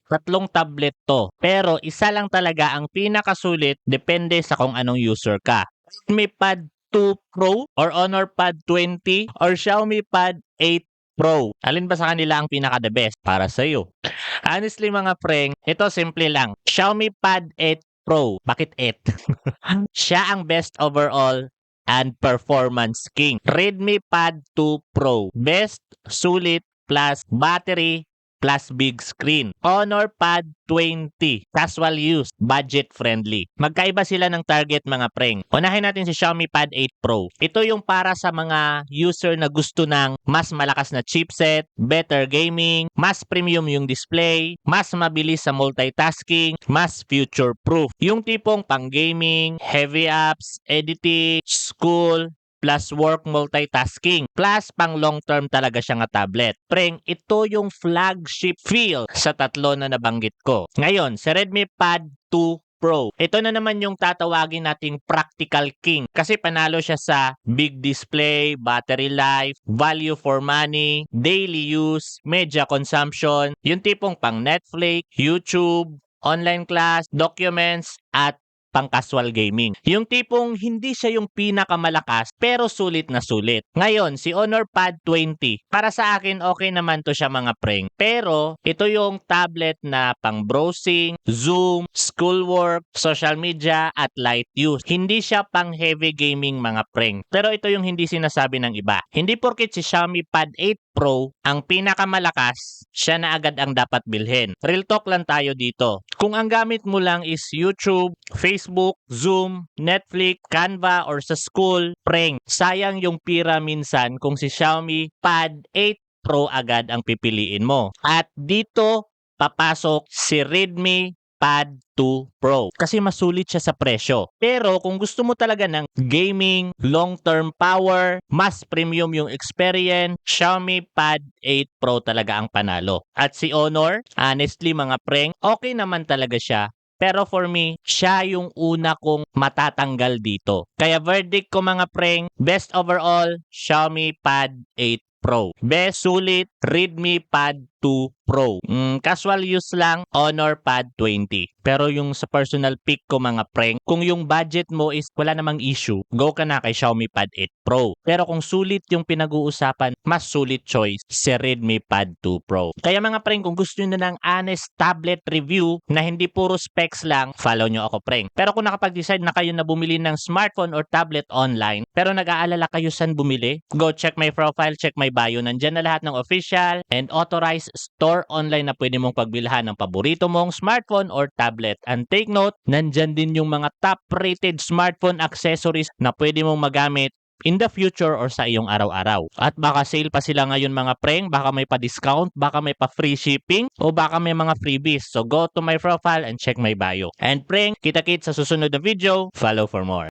tatlong tablet to. Pero isa lang talaga ang pinakasulit depende sa kung anong user ka. Redmi Pad 2 Pro or Honor Pad 20 or Xiaomi Pad 8 Pro. Alin ba sa kanila ang pinaka-the best para sa iyo? Honestly mga preng, ito simple lang. Xiaomi Pad 8 Pro. Bakit 8? Siya ang best overall and performance king. Redmi Pad 2 Pro. Best, sulit, plus battery, plus big screen. Honor Pad 20. Casual use, budget friendly. Magkaiba sila ng target mga preng. Unahin natin si Xiaomi Pad 8 Pro. Ito yung para sa mga user na gusto ng mas malakas na chipset, better gaming, mas premium yung display, mas mabilis sa multitasking, mas future-proof. Yung tipong pang-gaming, heavy apps, editing, school, plus work multitasking, plus pang long term talaga siya nga tablet. Preng, ito yung flagship feel sa tatlo na nabanggit ko. Ngayon, sa Redmi Pad 2 Pro. Ito na naman yung tatawagin nating practical king kasi panalo siya sa big display, battery life, value for money, daily use, media consumption, yung tipong pang Netflix, YouTube, online class, documents, at pang-casual gaming. Yung tipong hindi siya yung pinakamalakas pero sulit na sulit. Ngayon, si Honor Pad 20. Para sa akin, okay naman to siya mga preng. Pero, ito yung tablet na pang-browsing, Zoom, schoolwork, social media, at light use. Hindi siya pang-heavy gaming mga preng. Pero ito yung hindi sinasabi ng iba. Hindi porket si Xiaomi Pad 8 Pro ang pinakamalakas, siya na agad ang dapat bilhin. Real talk lang tayo dito. Kung ang gamit mo lang is YouTube, Facebook, Zoom, Netflix, Canva, or sa school, preng, sayang yung pira minsan kung si Xiaomi Pad 8 Pro agad ang pipiliin mo. At dito, papasok si Redmi Pad 2 Pro kasi masulit siya sa presyo. Pero kung gusto mo talaga ng gaming, long-term power, mas premium yung experience, Xiaomi Pad 8 Pro talaga ang panalo. At si Honor, honestly mga preng, okay naman talaga siya. Pero for me, siya yung una kong matatanggal dito. Kaya verdict ko mga preng, best overall, Xiaomi Pad 8 Pro. Best sulit, Redmi Pad 2 Pro. Casual use lang, Honor Pad 20. Pero yung sa personal pick ko mga preng, kung yung budget mo is wala namang issue, go ka na kay Xiaomi Pad 8 Pro. Pero kung sulit yung pinag-uusapan, mas sulit choice si Redmi Pad 2 Pro. Kaya mga preng, kung gusto nyo na ng honest tablet review na hindi puro specs lang, follow nyo ako preng. Pero kung nakapag-decide na kayo na bumili ng smartphone or tablet online, pero nag-aalala kayo saan bumili, go check my profile, check my bio. Nandyan na lahat ng official and authorized store online na pwede mong pagbilhan ng paborito mong smartphone or tablet. And take note, nandyan din yung mga top-rated smartphone accessories na pwede mong magamit in the future or sa iyong araw-araw. At baka sale pa sila ngayon mga preng, baka may pa-discount, baka may pa-free shipping, o baka may mga freebies. So go to my profile and check my bio. And preng, kita-kits sa susunod na video, follow for more.